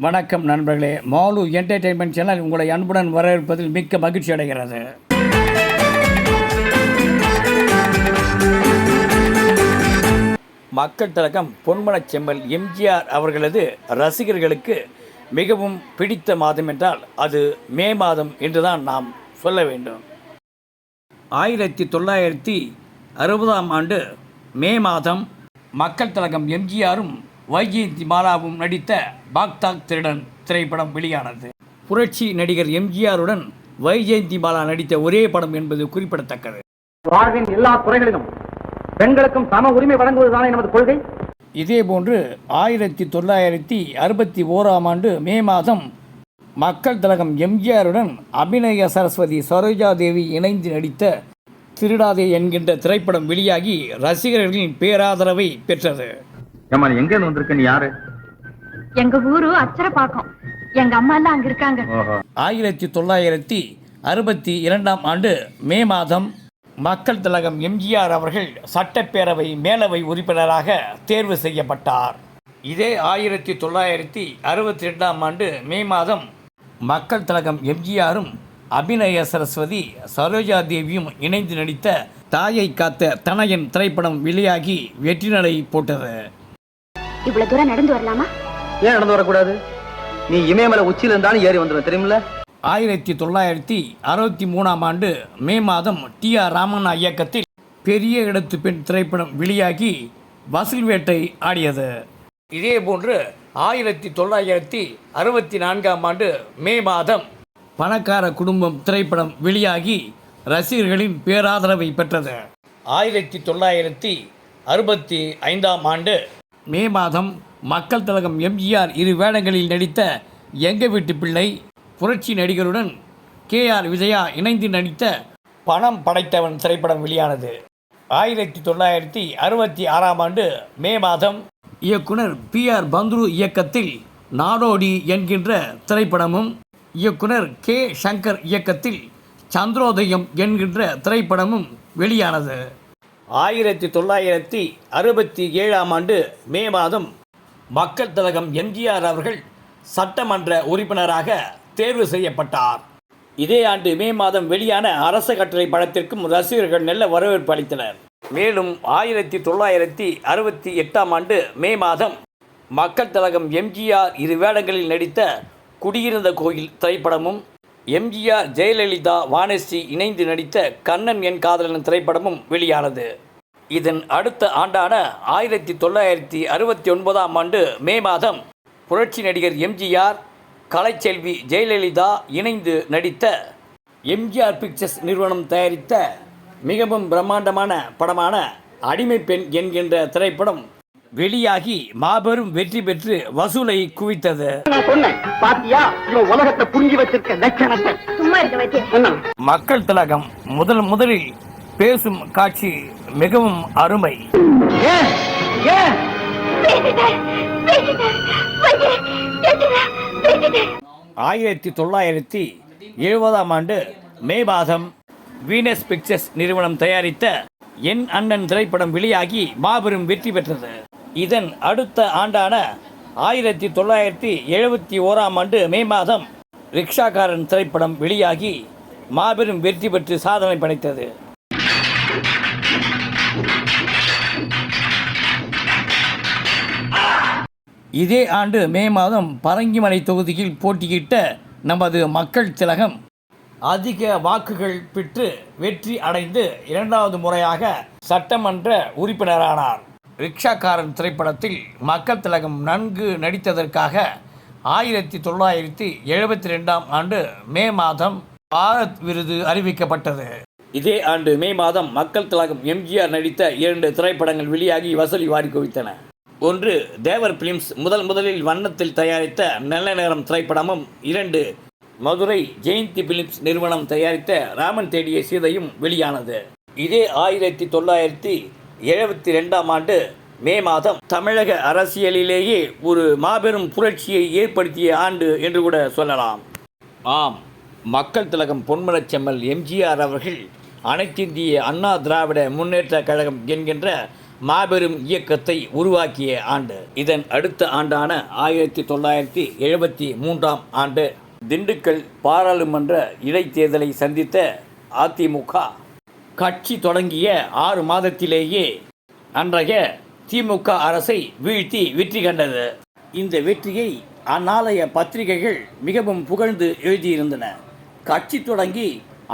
வணக்கம் நண்பர்களே, mall entertainment channel உங்களை அன்புடன் வரவேற்பதில் மிக்க மகிழ்ச்சி அடைகிறது. மக்கள் திலகம் பொன்மனச் செம்மல் எம்ஜிஆர் அவர்களது ரசிகர்களுக்கு மிகவும் பிடித்த மாதம் என்றால் அது மே மாதம் என்றுதான் நாம் சொல்ல வேண்டும். 1960ஆம் ஆண்டு மே மாதம் மக்கள் திலகம் எம்ஜிஆரும் வைஜெயந்தி மாலாவும் நடித்த பாக்தாக் திருடன் திரைப்படம் வெளியானது. புரட்சி நடிகர் எம்ஜிஆருடன் வைஜெயந்தி மாலா நடித்த ஒரே படம் என்பது குறிப்பிடத்தக்கது. வாழ்வின் எல்லா துறைகளிலும் பெண்களுக்கும் சம உரிமை வழங்குவதுதானே நமது கொள்கை. இதேபோன்று 1961ஆம் ஆண்டு மே மாதம் மக்கள் திலகம் எம்ஜிஆருடன் அபிநய சரஸ்வதி சரோஜா தேவி இணைந்து நடித்த திருடாதே என்கின்ற திரைப்படம் வெளியாகி ரசிகர்களின் பேராதரவை பெற்றது. எங்க வந்திருக்க? நீ யாரு? எங்க ஊரு அச்சரப்பாக்கம். எங்க அம்மா எல்லாம் அங்க இருக்காங்க. 1962ஆம் ஆண்டு மே மாதம் மக்கள் திலகம் எம்ஜிஆர் அவர்கள் சட்டப்பேரவை மேலவை உறுப்பினராக தேர்வு செய்யப்பட்டார். இதே 1962ஆம் ஆண்டு மே மாதம் மக்கள் திலகம் எம்ஜிஆரும் அபிநய சரஸ்வதி சரோஜா தேவியும் இணைந்து நடித்த தாயை காத்த தனையன் திரைப்படம் வெளியாகி வெற்றி நடை போட்டது. இவ்வளவு தூரம் நடந்து வரலாமா? ஏன் நடந்து வரக்கூடாது? நீ இமயமலை உச்சியில இருந்தாலும் ஏறி வந்துடும், தெரியுமில்ல? 1963ஆம் ஆண்டு மே மாதம் டி.ஆர். ராமண்ணா இயக்கத்தில் பெரிய இடத்து பெண் திரைப்படம் வெளியாகி வசூல் வேட்டை ஆடியது. இதேபோன்று 1964ஆம் ஆண்டு மே மாதம் பணக்கார குடும்பம் திரைப்படம் வெளியாகி ரசிகர்களின் பேராதரவை பெற்றது. 1965ஆம் ஆண்டு மே மாதம் மக்கள் திலகம் எம்ஜிஆர் இரு வேடங்களில் நடித்த எங்க வீட்டு பிள்ளை, புரட்சி நடிகருடன் கே.ஆர். விஜயா இணைந்து நடித்த பணம் படைத்தவன் திரைப்படம் வெளியானது. 1966ஆம் ஆண்டு மே மாதம் இயக்குனர் பி.ஆர். பந்துரு இயக்கத்தில் நாடோடி என்கின்ற திரைப்படமும் இயக்குனர் கே. சங்கர் இயக்கத்தில் சந்திரோதயம் என்கின்ற திரைப்படமும் வெளியானது. 1967ஆம் ஆண்டு மே மாதம் மக்கள் திலகம் எம்ஜிஆர் அவர்கள் சட்டமன்ற உறுப்பினராக தேர்வு செய்யப்பட்டார். இதே ஆண்டு மே மாதம் வெளியான அரச கட்டளை படத்திற்கும் ரசிகர்கள் நல்ல வரவேற்பு அளித்தனர். மேலும் 1968ஆம் ஆண்டு மே மாதம் மக்கள் திலகம் எம்ஜிஆர் இரு வேடங்களில் நடித்த குடியிருந்த கோயில் திரைப்படமும் எம்ஜிஆர் ஜெயலலிதா வானஸ்ரீ இணைந்து நடித்த கண்ணன் என் காதலன் திரைப்படமும் வெளியானது. இதன் அடுத்த ஆண்டான 1969ஆம் ஆண்டு மே மாதம் புரட்சி நடிகர் எம்ஜிஆர் கலைச்செல்வி ஜெயலலிதா இணைந்து நடித்த எம்ஜிஆர் பிக்சர்ஸ் நிறுவனம் தயாரித்த மிகவும் பிரம்மாண்டமான படமான அடிமை பெண் என்கின்ற திரைப்படம் வெளியாகி மாபெரும் வெற்றி பெற்று வசூலை குவித்தது. மக்கள் திலகம் முதலில் பேசும் காட்சி மிகவும் அருமை. 1970ஆம் ஆண்டு மே மாதம் வீனஸ் பிக்சர்ஸ் நிறுவனம் தயாரித்த என் அண்ணன் திரைப்படம் வெளியாகி மாபெரும் வெற்றி பெற்றது. இதன் அடுத்த ஆண்டான 1971ஆம் ஆண்டு மே மாதம் ரிக்ஷாக்காரன் திரைப்படம் வெளியாகி மாபெரும் வெற்றி பெற்று சாதனை படைத்தது. இதே ஆண்டு மே மாதம் பரங்கிமலை தொகுதியில் போட்டியிட்ட நமது மக்கள் திலகம் அதிக வாக்குகள் பெற்று வெற்றி அடைந்து இரண்டாவது முறையாக சட்டமன்ற உறுப்பினரானார். ரிக்ஷாக்காரன் திரைப்படத்தில் மக்கள் திலகம் நன்கு நடித்ததற்காக 1972ஆம் ஆண்டு மே மாதம் பாரத் விருது அறிவிக்கப்பட்டது. இதே ஆண்டு மே மாதம் மக்கள் திலகம் எம்ஜிஆர் நடித்த 2 திரைப்படங்கள் வெளியாகி வசூலி வாரி குவித்தன. ஒன்று தேவர் பிலிம்ஸ் முதலில் வண்ணத்தில் தயாரித்த நல்ல நேரம் திரைப்படமும், 2 மதுரை ஜெயந்தி பிலிம்ஸ் நிறுவனம் தயாரித்த ராமன் தேடிய சீதையும் வெளியானது. இதே 1972ஆம் ஆண்டு மே மாதம் தமிழக அரசியலிலேயே ஒரு மாபெரும் புரட்சியை ஏற்படுத்திய ஆண்டு என்று கூட சொல்லலாம். ஆம், மக்கள் திலகம் பொன்மனச் செம்மல் எம்ஜிஆர் அவர்கள் அனைத்திந்திய அண்ணா திராவிட முன்னேற்ற கழகம் என்கின்ற மாபெரும் இயக்கத்தை உருவாக்கிய ஆண்டு. இதன் அடுத்த ஆண்டான 1973ஆம் ஆண்டு திண்டுக்கல் பாராளுமன்ற இடைத்தேர்தலை சந்தித்த அதிமுக கட்சி தொடங்கிய 6 மாதத்திலேயே அன்றைய திமுக அரசை வீழ்த்தி வெற்றி கண்டது. இந்த வெற்றியை அந்நாளைய பத்திரிகைகள் மிகவும் புகழ்ந்து எழுதியிருந்தன. கட்சி தொடங்கி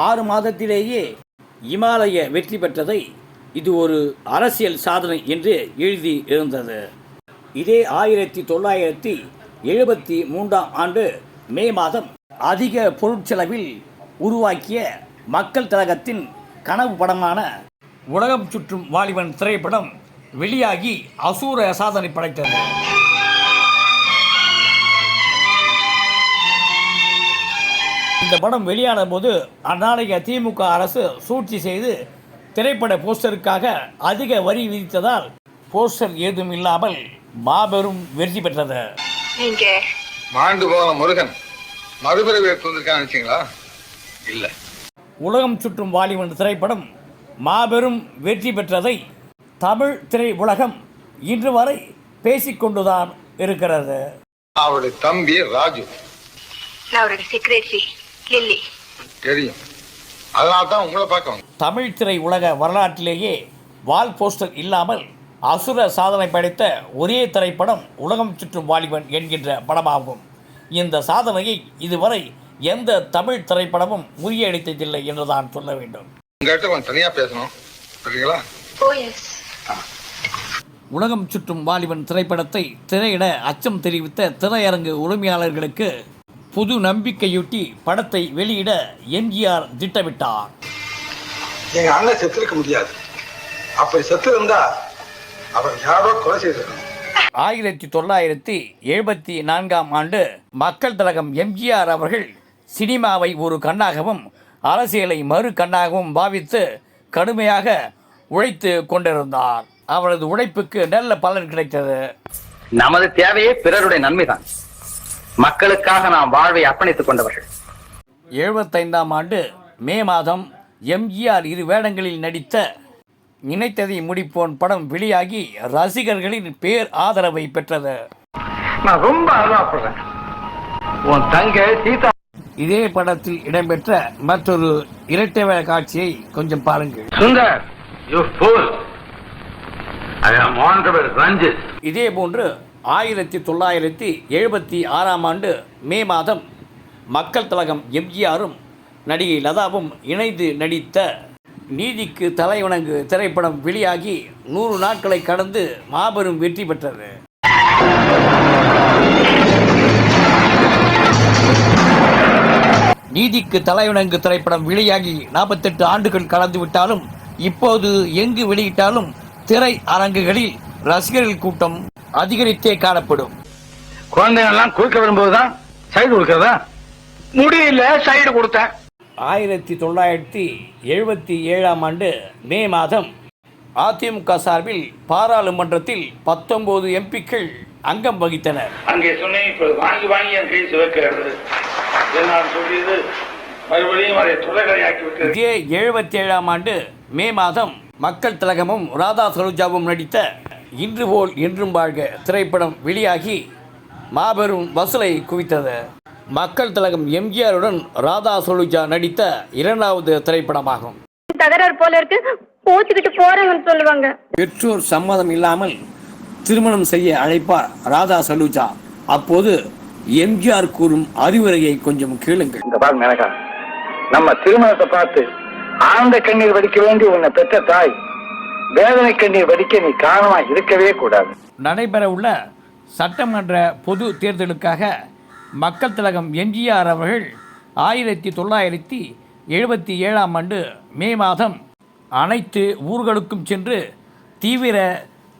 6 மாதத்திலேயே இமாலய வெற்றி பெற்றதை இது ஒரு அரசியல் சாதனை என்று எழுதி இருந்தது. இதே 1973ஆம் ஆண்டு மே மாதம் அதிக பொருட்செலவில் உருவாக்கிய மக்கள் திலகத்தின் கனவு படமான உலகம் சுற்றும் வாலிபன் திரைப்படம் வெளியாகி அசூர சாதனை படைத்தது. இந்த படம் வெளியான போது அந்நாளைய திமுக அரசு சூழ்ச்சி செய்து திரைப்பட போஸ்டருக்காக அதிக வரி விதித்ததால் போஸ்டர் ஏதும் இல்லாமல் மாபெரும் வெற்றி பெற்றது. மாண்டு போன முருகன் மறுபிறவி எடுத்து வந்திருக்கான்னு நினைச்சீங்களா? இல்ல. உலகம் சுற்றும் வாலிபன் திரைப்படம் மாபெரும் வெற்றி பெற்றதை தமிழ் திரை உலகம் இன்று வரை பேசிக்கொண்டுதான் இருக்கிறது. அவருடைய தம்பி ராஜு, அவருடைய செக்ரட்டரி லில்லி தெரியும். அதனால தான் உங்களை பார்க்க வந்தேன். தமிழ் திரை உலக வரலாற்றிலேயே வால் போஸ்டர் இல்லாமல் அசுர சாதனை படைத்த ஒரே திரைப்படம் உலகம் சுற்றும் வாலிபன் என்கின்ற படமாகும். இந்த சாதனையை இதுவரை எந்த தமிழ் திரைப்படமும் முறியடித்ததில்லை என்றுதான் சொல்ல வேண்டும். உங்கள்கிட்ட கொஞ்சம் தனியா பேசணும், சரிங்களா? உலகம் சுற்றும் வாலிபன் திரைப்படத்தை திரையிட அச்சம் தெரிவித்த திரையரங்கு உரிமையாளர்களுக்கு புது நம்பிக்கையூட்டி படத்தை வெளியிட எம்ஜிஆர் திட்டமிட்டார். எங்க அண்ணன் செத்துருக்க முடியாது. அப்படி செத்து இருந்தா அவர் யாரோ கொலை செய்திருக்கணும். 1974ஆம் ஆண்டு மக்கள் திலகம் எம்ஜிஆர் அவர்கள் சினிமாவை ஒரு கண்ணாகவும் அரசியலை மறு கண்ணாகவும் பாவித்து கடுமையாக உழைத்து கொண்டிருந்தார். அவரது உழைப்புக்கு நல்ல பலன் கிடைத்தது. நமது தேவையே பிறருடைய நன்மைதான். மக்களுக்காக நாம் வாழ்வை அர்ப்பணித்துக் கொண்டவர்கள். 75ஆம் ஆண்டு மே மாதம் எம்ஜிஆர் 2 வேடங்களில் நடித்த நினைத்ததை முடிப்போன் படம் வெளியாகி ரசிகர்களின் பேர் ஆதரவை பெற்றது. நான் ரொம்ப ஆர்வப்படுறேன். உன் தங்கை சீதா. இதே படத்தில் இடம்பெற்ற மற்றொரு இரட்டை வேட காட்சியை கொஞ்சம் பாருங்கள். Sundar, you fool. I am honorable Ranjit. இதே போன்று 1976ஆம் ஆண்டு மே மாதம் மக்கள் திலகம் எம்ஜிஆரும் நடிகை லதாவும் இணைந்து நடித்த நீதிக்கு தலைவணங்கு திரைப்படம் வெளியாகி 100 நாட்களை கடந்து மாபெரும் வெற்றி பெற்றது. நீதிக்கு தலைவணங்கு திரைப்படம் வெளியாகி 48 ஆண்டுகள் கடந்து விட்டாலும் இப்போது எங்கு வெளியிட்டாலும் திரை அரங்குகளில் ரசிகர்கள் கூட்டம் அதிகரித்தே காணப்படும். குழந்தைகள் குறுக்க வரும்போதுதான் சைடு கொடுக்கறதா? முடியல, சைடு கொடுத்தேன். 1977ஆம் ஆண்டு மே மாதம் அதிமுக சார்பில் பாராளுமன்றத்தில் 19 எம்பிக்கள் அங்கம் வகித்தனர். அங்கே சொன்னேன், இப்ப வாங்கி வாங்கி என் கை சிவக்கிறது. நான் சொல்லியது மறுபடியும் அதை தொலைகளையாக்கி விட்டது. இதே 77ஆம் ஆண்டு மே மாதம் மக்கள் திலகமும் ராதா சரோஜாவும் நடித்த இன்று போல் என்றும் வாழ்க திரைப்படம் வெளியாகி மாபெரும் வசூலை குவித்தது. மக்கள் திலகம் எம்ஜிஆருடன் ராதா சரோஜா நடித்த 2வது திரைப்படமாகும். தகராறு போல இருக்கு, போச்சுக்கிட்டு போறேன்னு சொல்லுவாங்க. பெற்றோர் சம்மதம் இல்லாமல் திருமணம் செய்ய அழைப்பார் ராதா சலூஜா. அப்போது எம்ஜிஆர் கூறும் அறிவுரையை கொஞ்சம் கேளுங்கள். இந்த பாரு மேனகா, நம்ம திருமணத்தை பார்த்து ஆழ்ந்த கண்ணீர் வடிக்க வேண்டி உன்னை பெற்ற தாய் வேதனை கண்ணீர் வடிக்க நீ காரணமா இருக்கவே கூடாது. நடைபெறவுள்ள சட்டமன்ற பொது தேர்தலுக்காக மக்கள் திலகம் எம்ஜிஆர் அவர்கள் 1977ஆம் ஆண்டு மே மாதம் அனைத்து ஊர்களுக்கும் சென்று தீவிர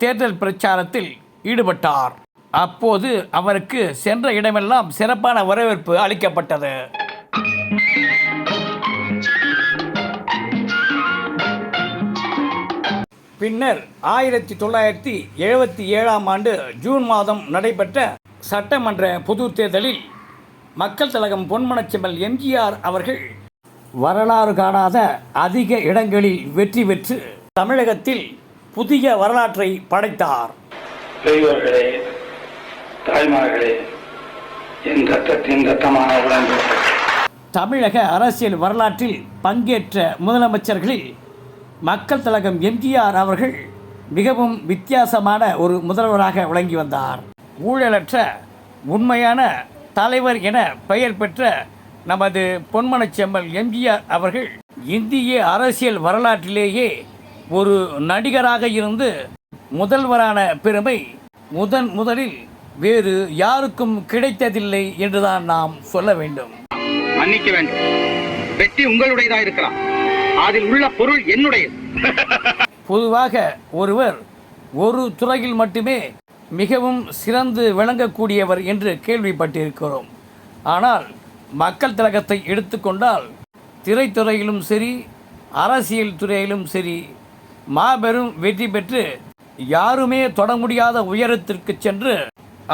தேர்தல் பிரச்சாரத்தில் ஈடுபட்டார். அப்போது அவருக்கு சென்ற இடமெல்லாம் சிறப்பான வரவேற்பு அளிக்கப்பட்டது. பின்னர் 1977ஆம் ஆண்டு ஜூன் மாதம் நடைபெற்ற சட்டமன்ற பொது தேர்தலில் மக்கள் திலகம் பொன்மனச்செம்மல் எம்ஜிஆர் அவர்கள் வரலாறு காணாத அதிக இடங்களில் வெற்றி பெற்று தமிழகத்தில் புதிய வரலாற்றை படைத்தார். பெரியவர்களே, தாய்மார்களே, என் ரத்தத்தின் ரத்தமான உடன்பிறப்பு. தமிழக அரசியல் வரலாற்றில் பங்கேற்ற முதலமைச்சர்களில் மக்கள் திலகம் எம்ஜிஆர் அவர்கள் மிகவும் வித்தியாசமான ஒரு முதல்வராக விளங்கி வந்தார். ஊழலற்ற உண்மையான தலைவர் என பெயர் பெற்ற நமது பொன்மனச்செம்மல் எம்ஜிஆர் அவர்கள் இந்திய அரசியல் வரலாற்றிலேயே ஒரு நடிகராக இருந்து முதல்வரான பெருமை முதலில் வேறு யாருக்கும் கிடைத்ததில்லை என்றுதான் நாம் சொல்ல வேண்டும். மன்னிக்க வேண்டும், வெற்றி உங்களுடையதாக இருக்கலாம், அதில் உள்ள பொருள் என்னுடையது. பொதுவாக ஒருவர் ஒரு துறையில் மட்டுமே மிகவும் சிறந்து விளங்கக்கூடியவர் என்று கேள்விப்பட்டிருக்கிறோம். ஆனால் மக்கள் திலகத்தை எடுத்துக்கொண்டால் திரைத்துறையிலும் சரி, அரசியல் துறையிலும் சரி மாபெரும் வெற்றி பெற்று யாருமே தொட முடியாத உயரத்திற்கு சென்று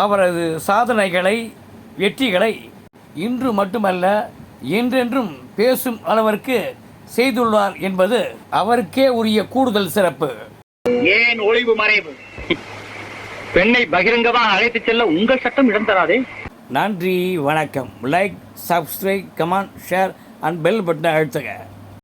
அவரது சாதனைகளை, வெற்றிகளை இன்று மட்டுமல்ல என்றென்றும் பேசும் அளவிற்கு செய்துள்ளார் என்பது அவருக்கே உரிய கூடுதல் சிறப்பு. ஏன் ஒளிவு மறைவு? பெண்ணை பகிரங்கமாக அழைத்துச் செல்ல உங்கள் சட்டம் இடம் தராதே. நன்றி, வணக்கம். Like, subscribe, comment, share and bell பட்டனை அழுத்துக.